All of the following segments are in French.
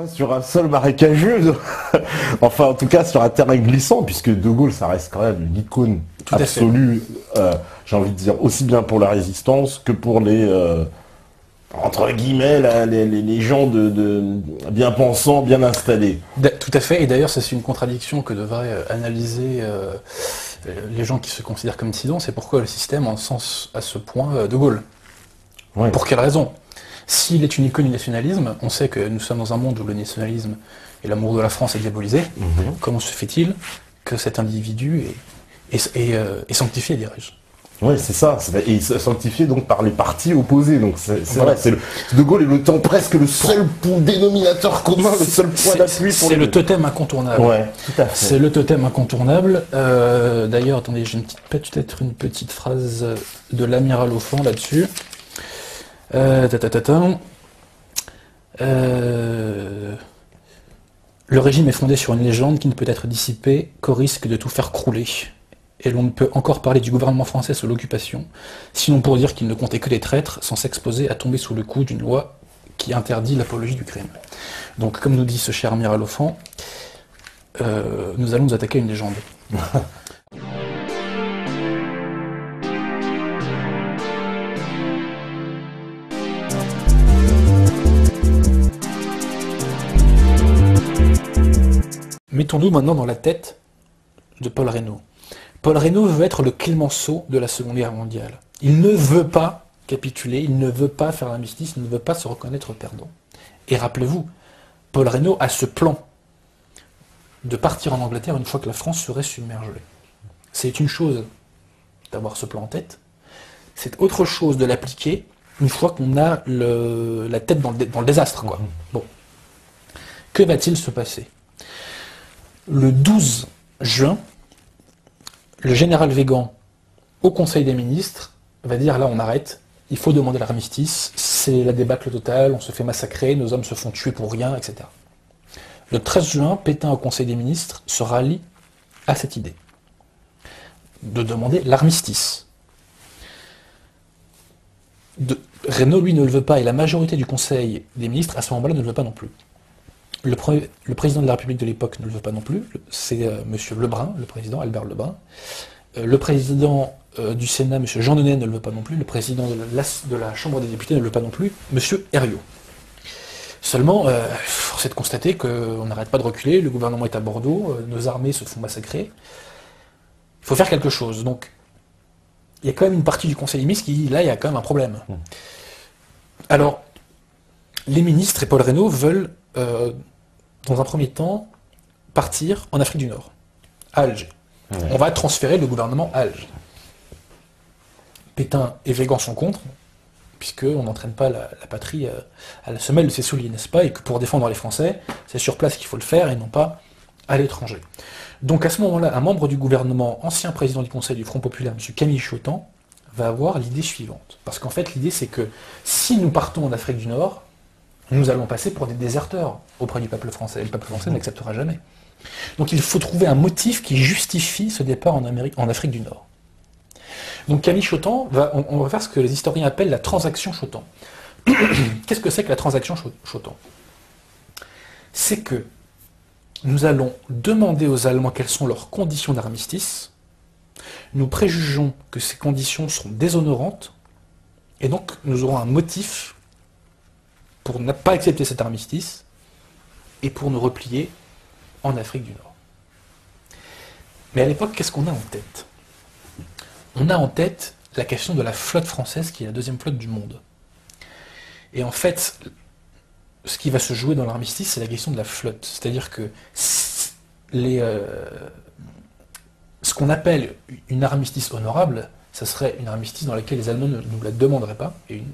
pas sur un sol marécageux, enfin en tout cas sur un terrain glissant, puisque De Gaulle, ça reste quand même une icône absolue, j'ai envie de dire, aussi bien pour la résistance que pour les, entre guillemets, les gens de bien pensants, bien installés. Tout à fait, et d'ailleurs ça c'est une contradiction que devraient analyser les gens qui se considèrent comme dissidents, c'est pourquoi le système encense à ce point De Gaulle. Ouais. Pour quelle raison? S'il est une icône du nationalisme, on sait que nous sommes dans un monde où le nationalisme et l'amour de la France est diabolisé. Comment se fait-il que cet individu est sanctifié, dirais-je? Oui, c'est ça. Et sanctifié donc par les partis opposés. Donc c'est voilà. Vrai. De Gaulle est le temps presque le seul dénominateur commun, le seul point d'appui. C'est le totem incontournable. Ouais, tout à fait. C'est le totem incontournable. D'ailleurs, attendez, j'ai peut-être une petite phrase de l'amiral Offand là-dessus. Le régime est fondé sur une légende qui ne peut être dissipée qu'au risque de tout faire crouler. Et l'on ne peut encore parler du gouvernement français sous l'occupation, sinon pour dire qu'il ne comptait que des traîtres, sans s'exposer à tomber sous le coup d'une loi qui interdit l'apologie du crime. Donc, comme nous dit ce cher amiral Offand, nous allons nous attaquer à une légende. Mettons-nous maintenant dans la tête de Paul Reynaud. Paul Reynaud veut être le Clémenceau de la Seconde Guerre mondiale. Il ne veut pas capituler, il ne veut pas faire l'armistice, il ne veut pas se reconnaître perdant. Et rappelez-vous, Paul Reynaud a ce plan de partir en Angleterre une fois que la France serait submergée. C'est une chose d'avoir ce plan en tête, c'est autre chose de l'appliquer une fois qu'on a la tête dans le désastre, quoi. Bon. Que va-t-il se passer? Le 12 juin, le général Weygand, au Conseil des ministres, va dire là on arrête, il faut demander l'armistice, c'est la débâcle totale, on se fait massacrer, nos hommes se font tuer pour rien, etc. Le 13 juin, Pétain au Conseil des ministres se rallie à cette idée de demander l'armistice. Reynaud, lui, ne le veut pas, et la majorité du Conseil des ministres, à ce moment-là, ne le veut pas non plus. Le président de la République de l'époque ne le veut pas non plus, c'est M. Lebrun, le président, Albert Lebrun. Le président du Sénat, M. Jean Monnet, ne le veut pas non plus. Le président de la Chambre des députés ne le veut pas non plus, M. Herriot. Seulement, force est de constater qu'on n'arrête pas de reculer, le gouvernement est à Bordeaux, nos armées se font massacrer. Il faut faire quelque chose. Donc, il y a quand même une partie du Conseil des ministres qui dit, là, il y a quand même un problème. Alors, les ministres et Paul Reynaud veulent, dans un premier temps, partir en Afrique du Nord, à Alger. On va transférer le gouvernement à Alger. Pétain et Weygand sont contre, puisqu'on n'entraîne pas la patrie à la semelle de ses souliers, n'est-ce pas? Et que pour défendre les Français, c'est sur place qu'il faut le faire et non pas à l'étranger. Donc à ce moment-là, un membre du gouvernement, ancien président du Conseil du Front Populaire, M. Camille Chautemps, va avoir l'idée suivante. Parce qu'en fait, l'idée c'est que si nous partons en Afrique du Nord, nous allons passer pour des déserteurs auprès du peuple français. Et le peuple français n'acceptera jamais. Donc il faut trouver un motif qui justifie ce départ en Afrique du Nord. Donc Camille Chautemps, on va faire ce que les historiens appellent la transaction Chautemps. Qu'est-ce que c'est que la transaction Chautemps? C'est que nous allons demander aux Allemands quelles sont leurs conditions d'armistice, nous préjugeons que ces conditions sont déshonorantes, et donc nous aurons un motif pour ne pas accepter cet armistice et pour nous replier en Afrique du Nord. Mais à l'époque, qu'est-ce qu'on a en tête? On a en tête la question de la flotte française, qui est la deuxième flotte du monde. Et en fait, ce qui va se jouer dans l'armistice, c'est la question de la flotte. C'est-à-dire que ce qu'on appelle une armistice honorable, ça serait une armistice dans laquelle les Allemands ne nous la demanderaient pas, et une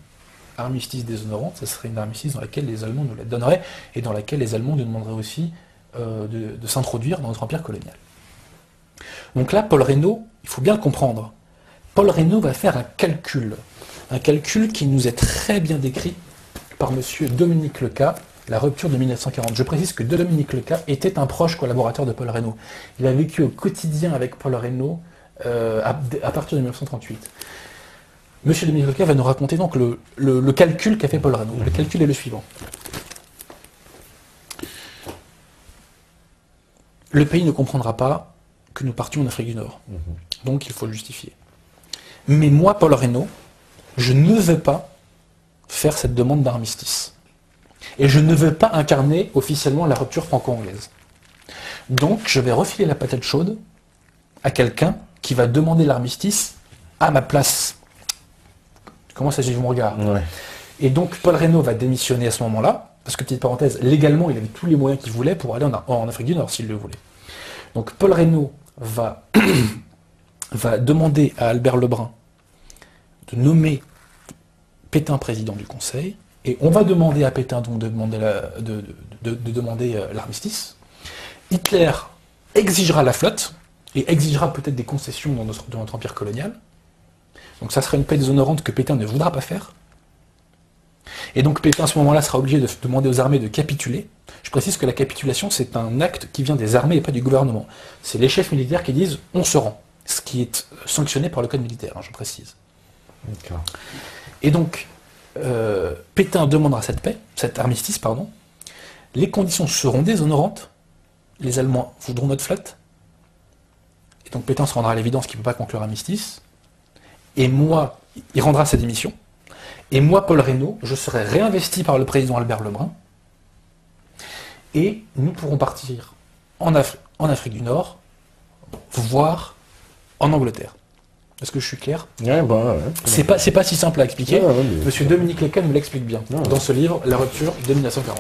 armistice déshonorante, ça serait une armistice dans laquelle les Allemands nous la donneraient, et dans laquelle les Allemands nous demanderaient aussi de s'introduire dans notre empire colonial. Donc là, Paul Reynaud, il faut bien le comprendre, Paul Reynaud va faire un calcul qui nous est très bien décrit par M. Dominique Lecat, la rupture de 1940. Je précise que Dominique Lecat était un proche collaborateur de Paul Reynaud. Il a vécu au quotidien avec Paul Reynaud à partir de 1938. Monsieur Dominique Lecat va nous raconter donc le calcul qu'a fait Paul Reynaud. Le calcul est le suivant. le pays ne comprendra pas que nous partions en Afrique du Nord. Donc il faut le justifier. Mais moi, Paul Reynaud, je ne veux pas faire cette demande d'armistice. Et je ne veux pas incarner officiellement la rupture franco-anglaise. Donc je vais refiler la patate chaude à quelqu'un qui va demander l'armistice à ma place. Comment ça, j'ai vu mon regard? Ouais. Et donc Paul Reynaud va démissionner à ce moment-là, parce que, petite parenthèse, légalement, il avait tous les moyens qu'il voulait pour aller en Afrique du Nord, s'il le voulait. Donc Paul Reynaud va demander à Albert Lebrun de nommer Pétain président du Conseil, et on va demander à Pétain donc de demander l'armistice. Hitler exigera la flotte, et exigera peut-être des concessions dans notre empire colonial. Donc ça sera une paix déshonorante que Pétain ne voudra pas faire. Et donc Pétain, à ce moment-là, sera obligé de demander aux armées de capituler. Je précise que la capitulation, c'est un acte qui vient des armées et pas du gouvernement. C'est les chefs militaires qui disent « on se rend », ce qui est sanctionné par le code militaire, je précise. D'accord. Et donc, Pétain demandera cette paix, cet armistice, pardon. Les conditions seront déshonorantes. Les Allemands voudront notre flotte. Et donc Pétain se rendra à l'évidence qu'il ne peut pas conclure armistice. Et moi, il rendra sa démission. Et moi, Paul Reynaud, je serai réinvesti par le président Albert Lebrun. Et nous pourrons partir en Afrique du Nord, voire en Angleterre. Est-ce que je suis clair? Ouais, bah, ouais. C'est pas si simple à expliquer. Ouais, mais... Monsieur Dominique Lequel nous l'explique bien dans ce livre, La rupture de 1940.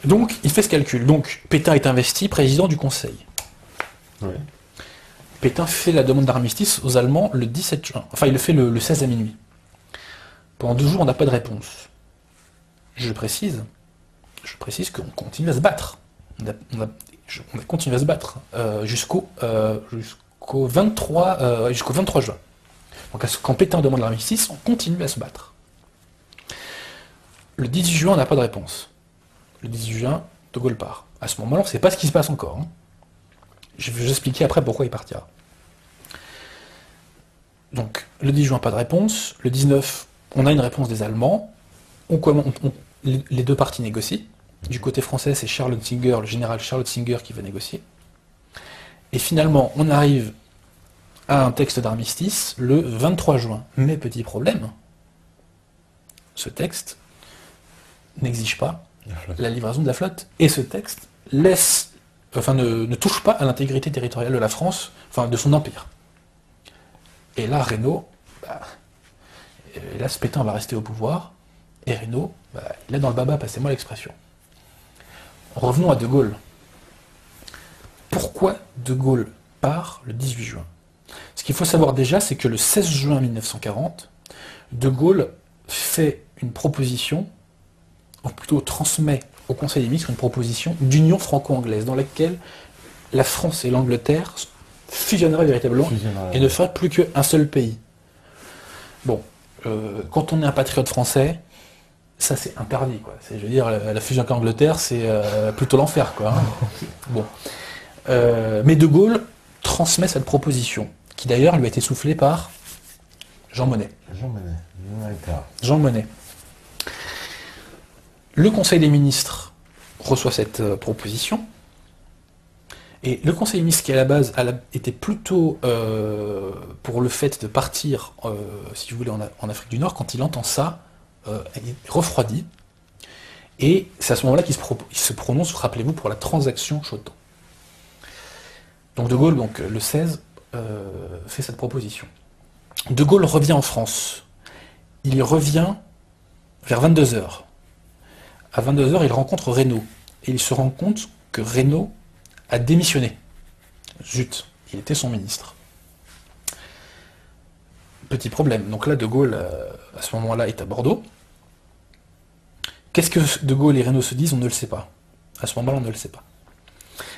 Donc, il fait ce calcul. Donc, Pétain est investi président du Conseil. Ouais. Pétain fait la demande d'armistice aux Allemands le 17 juin. Enfin, il le fait le 16 à minuit. Pendant 2 jours, on n'a pas de réponse. Je précise qu'on continue à se battre. On a continué à se battre jusqu'au 23 juin. Donc, quand Pétain demande l'armistice, on continue à se battre. Le 18 juin, on n'a pas de réponse. Le 18 juin, De Gaulle part. À ce moment-là, on ne sait pas ce qui se passe encore. Je vais vous expliquer après pourquoi il partira. Donc, le 10 juin, pas de réponse. Le 19, on a une réponse des Allemands. Les deux parties négocient. Du côté français, c'est le général Charles Singer qui va négocier. Et finalement, on arrive à un texte d'armistice le 23 juin. Mais petit problème, ce texte n'exige pas la livraison de la flotte. Et ce texte ne touche pas à l'intégrité territoriale de la France, enfin de son empire. Et là, Reynaud, hélas, Pétain va rester au pouvoir, et Reynaud, il est dans le baba, passez-moi l'expression. Revenons à De Gaulle. Pourquoi De Gaulle part le 18 juin? Ce qu'il faut savoir déjà, c'est que le 16 juin 1940, De Gaulle fait une proposition, ou plutôt transmet au Conseil des ministres une proposition d'union franco-anglaise, dans laquelle la France et l'Angleterre fusionneraient véritablement et ne feraient plus qu'un seul pays. Bon, quand on est un patriote français, ça c'est interdit, quoi. Je veux dire, la fusion avec l'Angleterre, c'est plutôt l'enfer, quoi. Bon. Mais De Gaulle transmet cette proposition, qui d'ailleurs lui a été soufflée par Jean Monnet. Jean Monnet. Le Conseil des ministres reçoit cette proposition, et le Conseil des ministres qui à la base était plutôt pour le fait de partir, si vous voulez, en Afrique du Nord, quand il entend ça, il est refroidi, et c'est à ce moment-là qu'il se prononce, rappelez-vous, pour la transaction Chotan. Donc De Gaulle, le 16, fait cette proposition. De Gaulle revient en France. Il y revient vers 22h. À 22h, il rencontre Reynaud. Et il se rend compte que Reynaud a démissionné. Zut, il était son ministre. Petit problème. Donc là, De Gaulle, à ce moment-là, est à Bordeaux. Qu'est-ce que De Gaulle et Reynaud se disent? On ne le sait pas. À ce moment-là, on ne le sait pas.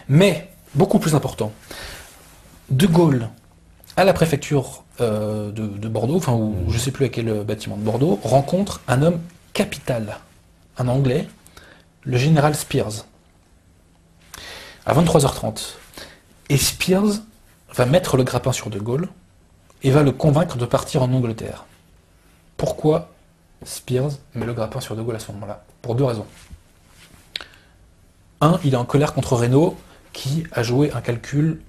Mais, beaucoup plus important, De Gaulle, à la préfecture de Bordeaux, enfin, ou je ne sais plus à quel bâtiment de Bordeaux, rencontre un homme capital, un Anglais, le général Spears, à 23h30. Et Spears va mettre le grappin sur De Gaulle et va le convaincre de partir en Angleterre. Pourquoi Spears met le grappin sur De Gaulle à ce moment-là? Pour 2 raisons. il est en colère contre Reynaud, qui a joué un calcul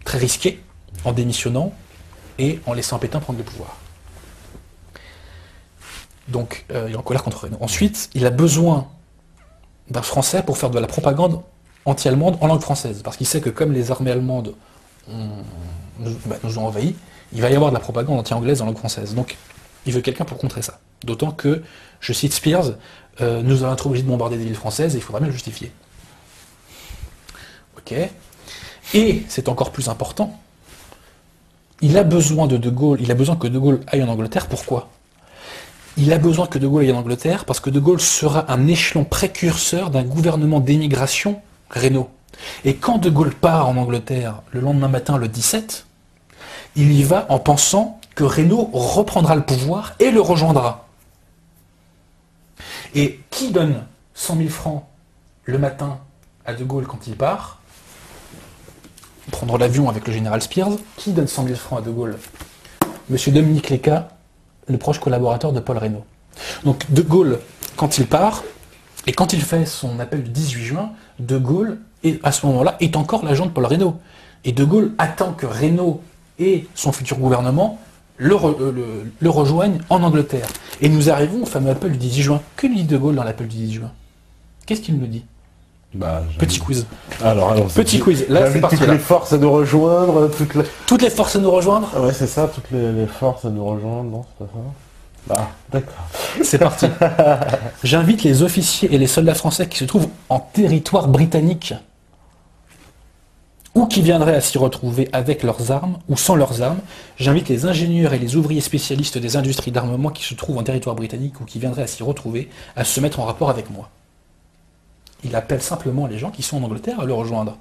très risqué en démissionnant et en laissant Pétain prendre le pouvoir. Donc, il est en colère contre Reynaud. Ensuite, il a besoin d'un Français pour faire de la propagande anti-allemande en langue française. Parce qu'il sait que comme les armées allemandes nous ont envahis, il va y avoir de la propagande anti-anglaise en langue française. Donc, il veut quelqu'un pour contrer ça. D'autant que, je cite Spears, nous allons être obligés de bombarder des villes françaises et il faudra bien le justifier. Ok. Et, c'est encore plus important, il a besoin que De Gaulle aille en Angleterre. Pourquoi ? Il a besoin que De Gaulle aille en Angleterre parce que De Gaulle sera un échelon précurseur d'un gouvernement d'émigration Reynaud. Et quand De Gaulle part en Angleterre le lendemain matin, le 17, il y va en pensant que Reynaud reprendra le pouvoir et le rejoindra. Et qui donne 100 000 francs le matin à De Gaulle quand il part ? Prendre l'avion avec le général Spears. Qui donne 100 000 francs à De Gaulle ? Monsieur Dominique Léca, le proche collaborateur de Paul Reynaud. Donc De Gaulle, quand il part, et quand il fait son appel du 18 juin, De Gaulle, à ce moment-là, est encore l'agent de Paul Reynaud. Et De Gaulle attend que Reynaud et son futur gouvernement le rejoignent en Angleterre. Et nous arrivons au fameux appel du 18 juin. Que dit De Gaulle dans l'appel du 18 juin ? Qu'est-ce qu'il nous dit ? Petit quiz. Alors, petit quiz. Là, c'est parti. Toutes les forces à nous rejoindre. Toutes les forces à nous rejoindre ? Ouais, c'est ça, toutes les forces à nous rejoindre. Non, c'est pas ça. Ah, d'accord. C'est parti. J'invite les officiers et les soldats français qui se trouvent en territoire britannique ou qui viendraient à s'y retrouver avec leurs armes ou sans leurs armes. J'invite les ingénieurs et les ouvriers spécialistes des industries d'armement qui se trouvent en territoire britannique ou qui viendraient à s'y retrouver à se mettre en rapport avec moi. Il appelle simplement les gens qui sont en Angleterre à le rejoindre.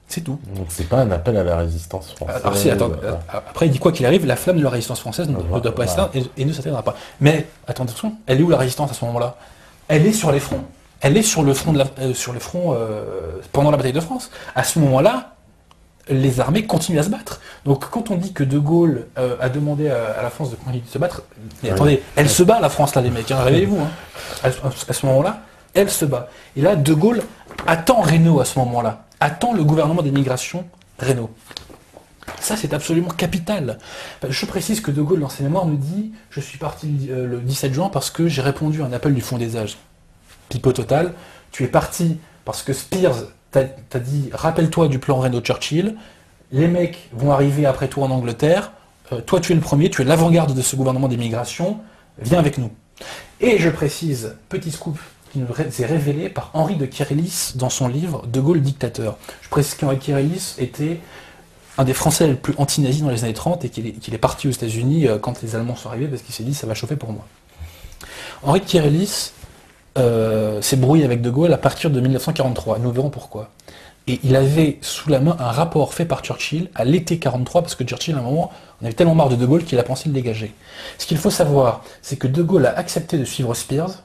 C'est tout. Donc c'est pas un appel à la résistance française. Alors si, attends, après il dit quoi qu'il arrive, la flamme de la résistance française ne doit pas être et ne s'atteindra pas. Mais attention, elle est où la résistance à ce moment-là ? Elle est sur les fronts. Elle est sur le front, pendant la bataille de France. À ce moment-là, les armées continuent à se battre. Donc quand on dit que De Gaulle a demandé à la France de continuer de se battre, mais attendez, elle se bat la France là les mecs, réveillez-vous. À ce moment-là, elle se bat. Et là, De Gaulle attend Reynaud à ce moment-là. Attend le gouvernement d'émigration Reynaud. Ça, c'est absolument capital. Je précise que De Gaulle, dans ses mémoires, nous dit « Je suis parti le 17 juin parce que j'ai répondu à un appel du Fond des Âges. » Pipeau total. Tu es parti parce que Spears t'a dit « Rappelle-toi du plan Reynaud-Churchill. Les mecs vont arriver après toi en Angleterre. Toi, tu es le premier. Tu es l'avant-garde de ce gouvernement d'émigration. Viens avec nous. » Et je précise, petit scoop, qui nous est révélé par Henri de Kérélis dans son livre De Gaulle dictateur. Je précise qu'Henri de Kérélis était un des Français les plus anti-nazis dans les années 30 et qu'il est parti aux États-Unis quand les Allemands sont arrivés parce qu'il s'est dit ça va chauffer pour moi. Henri de Kérélis s'est brouillé avec De Gaulle à partir de 1943. Nous verrons pourquoi. Et il avait sous la main un rapport fait par Churchill à l'été 43 parce que Churchill, à un moment, on avait tellement marre de Gaulle qu'il a pensé le dégager. Ce qu'il faut savoir, c'est que De Gaulle a accepté de suivre Spears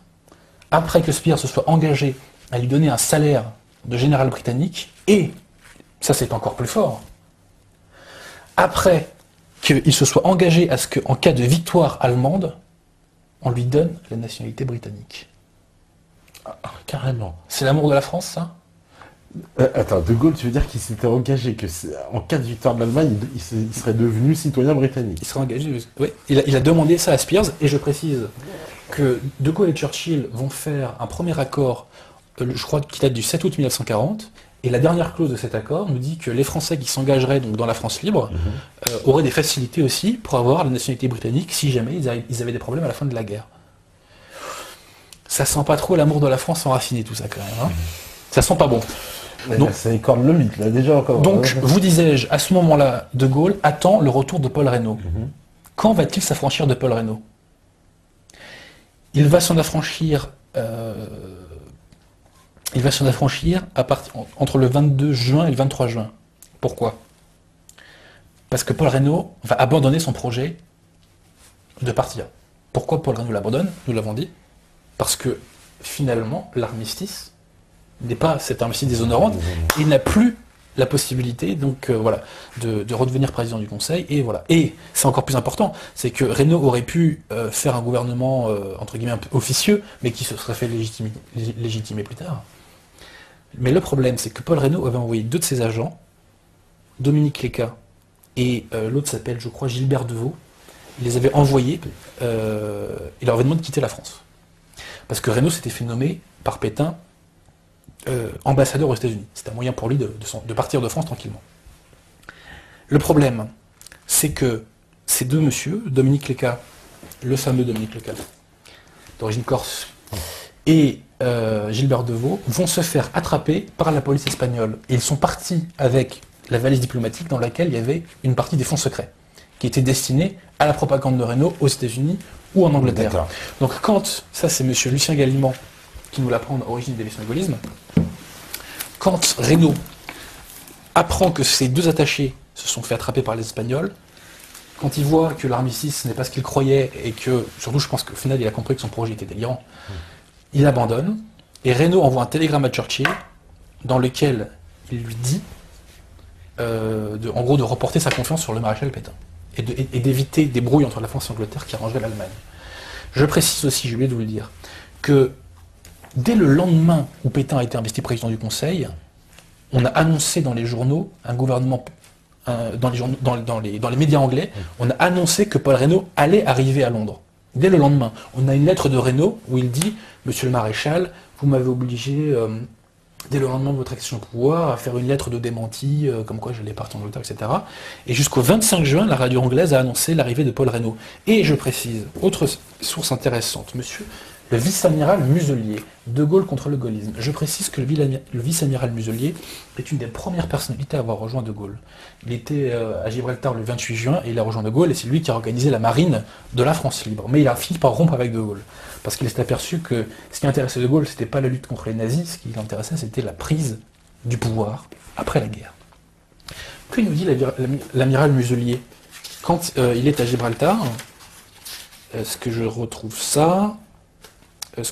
après que Spears se soit engagé à lui donner un salaire de général britannique, et, ça c'est encore plus fort, après qu'il se soit engagé à ce qu'en cas de victoire allemande, on lui donne la nationalité britannique. Ah, carrément. C'est l'amour de la France, ça ? Attends, De Gaulle, tu veux dire qu'il s'était engagé que en cas de victoire de l'Allemagne, il serait devenu citoyen britannique. Il serait engagé, oui. Il a demandé ça à Spears, et je précise que De Gaulle et Churchill vont faire un premier accord, je crois qui date du 7 août 1940, et la dernière clause de cet accord nous dit que les Français qui s'engageraient donc dans la France libre auraient des facilités aussi pour avoir la nationalité britannique si jamais ils avaient des problèmes à la fin de la guerre. Ça sent pas trop l'amour de la France enraciné tout ça quand même. Hein. Ça sent pas bon. Donc, ça écorne le mythe, là, déjà encore. Donc, vous disais-je, à ce moment-là, De Gaulle attend le retour de Paul Reynaud. Quand va-t-il s'affranchir de Paul Reynaud ? Il va s'en affranchir, entre le 22 juin et le 23 juin. Pourquoi ? Parce que Paul Reynaud va abandonner son projet de partir. Pourquoi Paul Reynaud l'abandonne ? Nous l'avons dit. Parce que, finalement, l'armistice n'est pas cette armistice déshonorante, il n'a plus la possibilité donc voilà de redevenir président du Conseil et voilà. Et c'est encore plus important, c'est que Reynaud aurait pu faire un gouvernement entre guillemets un peu officieux, mais qui se serait fait légitimer plus tard. Mais le problème, c'est que Paul Reynaud avait envoyé 2 de ses agents, Dominique Léca et l'autre s'appelle, je crois, Gilbert Deveau. Il les avait envoyés, il leur avait demandé de quitter la France. Parce que Reynaud s'était fait nommer par Pétain ambassadeur aux États-Unis. C'était un moyen pour lui de partir de France tranquillement. Le problème, c'est que ces 2 messieurs, Dominique Léca, le fameux Dominique Léca, d'origine corse, et Gilbert Deveau, vont se faire attraper par la police espagnole. Et ils sont partis avec la valise diplomatique dans laquelle il y avait une partie des fonds secrets, qui étaient destinés à la propagande de Reynaud aux États-Unis ou en Angleterre. Donc quand, ça c'est monsieur Lucien Gallimand qui nous l'apprend à origine des leçons de gaullisme, quand Reynaud apprend que ces 2 attachés se sont fait attraper par les Espagnols, quand il voit que l'armistice n'est pas ce qu'il croyait et que, surtout je pense qu'au final il a compris que son projet était délirant, il abandonne et Reynaud envoie un télégramme à Churchill dans lequel il lui dit en gros de reporter sa confiance sur le maréchal Pétain et d'éviter des brouilles entre la France et l'Angleterre qui arrangeraient l'Allemagne. Je précise aussi, j'ai oublié de vous le dire, que dès le lendemain où Pétain a été investi président du Conseil, on a annoncé dans les journaux un gouvernement, dans les médias anglais, on a annoncé que Paul Reynaud allait arriver à Londres. Dès le lendemain, on a une lettre de Reynaud où il dit « Monsieur le maréchal, vous m'avez obligé, dès le lendemain de votre action au pouvoir, à faire une lettre de démenti, comme quoi j'allais partir en Angleterre, etc. » Et jusqu'au 25 juin, la radio anglaise a annoncé l'arrivée de Paul Reynaud. Et je précise, autre source intéressante, monsieur, le vice-amiral Muselier, De Gaulle contre le gaullisme. Je précise que le vice-amiral Muselier est une des premières personnalités à avoir rejoint De Gaulle. Il était à Gibraltar le 28 juin et il a rejoint De Gaulle et c'est lui qui a organisé la marine de la France libre. Mais il a fini par rompre avec De Gaulle. Parce qu'il s'est aperçu que ce qui intéressait De Gaulle, c'était pas la lutte contre les nazis, ce qui l'intéressait, c'était la prise du pouvoir après la guerre. Que nous dit l'amiral Muselier? Quand il est à Gibraltar, est-ce que je retrouve ça? Enfin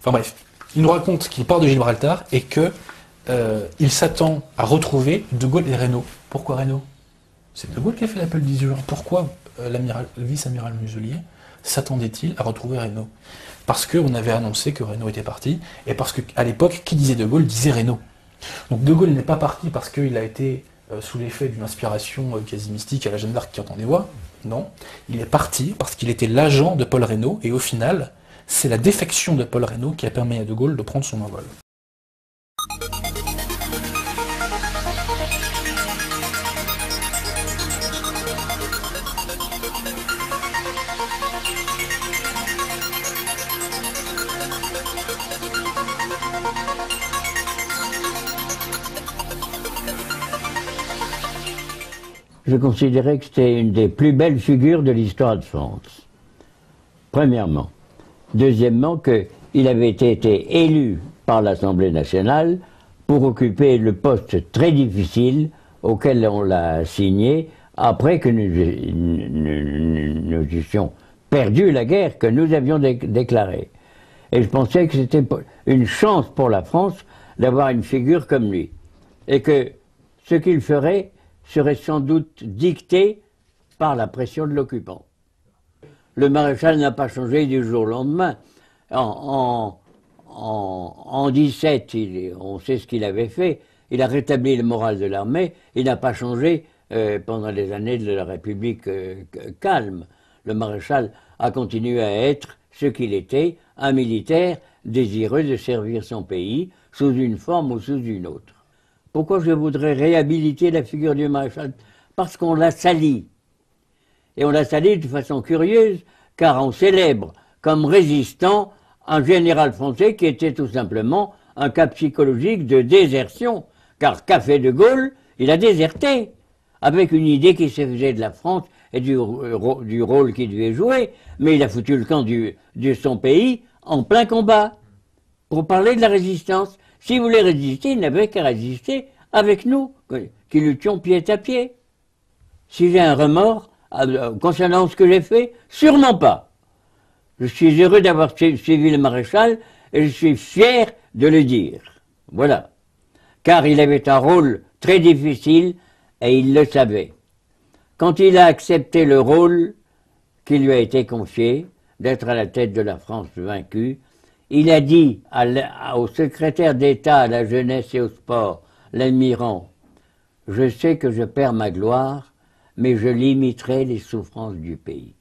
bref, il nous raconte qu'il part de Gibraltar et que il s'attend à retrouver De Gaulle et Reynaud. Pourquoi Reynaud? C'est De Gaulle qui a fait l'appel du 18 juin. Pourquoi le vice-amiral Muselier s'attendait-il à retrouver Reynaud? Parce qu'on avait annoncé que Reynaud était parti, et parce qu'à l'époque, qui disait De Gaulle disait Reynaud. Donc De Gaulle n'est pas parti parce qu'il a été sous l'effet d'une inspiration quasi mystique à la Jeanne d'Arc qui entend des voix. Non, il est parti parce qu'il était l'agent de Paul Reynaud, et au final, c'est la défection de Paul Reynaud qui a permis à De Gaulle de prendre son envol. Je considérais que c'était une des plus belles figures de l'histoire de France. Premièrement. Deuxièmement, qu'il avait été élu par l'Assemblée nationale pour occuper le poste très difficile auquel on l'a assigné après que nous eussions perdu la guerre que nous avions déclarée. Et je pensais que c'était une chance pour la France d'avoir une figure comme lui. Et que ce qu'il ferait serait sans doute dicté par la pression de l'occupant. Le maréchal n'a pas changé du jour au lendemain. En 17, on sait ce qu'il avait fait. Il a rétabli le moral de l'armée. Il n'a pas changé pendant les années de la République calme. Le maréchal a continué à être ce qu'il était, un militaire désireux de servir son pays sous une forme ou sous une autre. Pourquoi je voudrais réhabiliter la figure du maréchal? Parce qu'on l'a sali. Et on l'a sali de façon curieuse, car on célèbre comme résistant un général français qui était tout simplement un cas psychologique de désertion. Car qu'a fait De Gaulle? Il a déserté, avec une idée qui se faisait de la France et du rôle qu'il devait jouer, mais il a foutu le camp de son pays en plein combat, pour parler de la résistance. S'il voulait résister, il n'avait qu'à résister avec nous, qui luttions pied à pied. Si j'ai un remords concernant ce que j'ai fait, sûrement pas. Je suis heureux d'avoir suivi le maréchal et je suis fier de le dire. Voilà. Car il avait un rôle très difficile et il le savait. Quand il a accepté le rôle qui lui a été confié, d'être à la tête de la France vaincue, il a dit au secrétaire d'État à la jeunesse et au sport, l'admirant, « Je sais que je perds ma gloire, mais je limiterai les souffrances du pays. »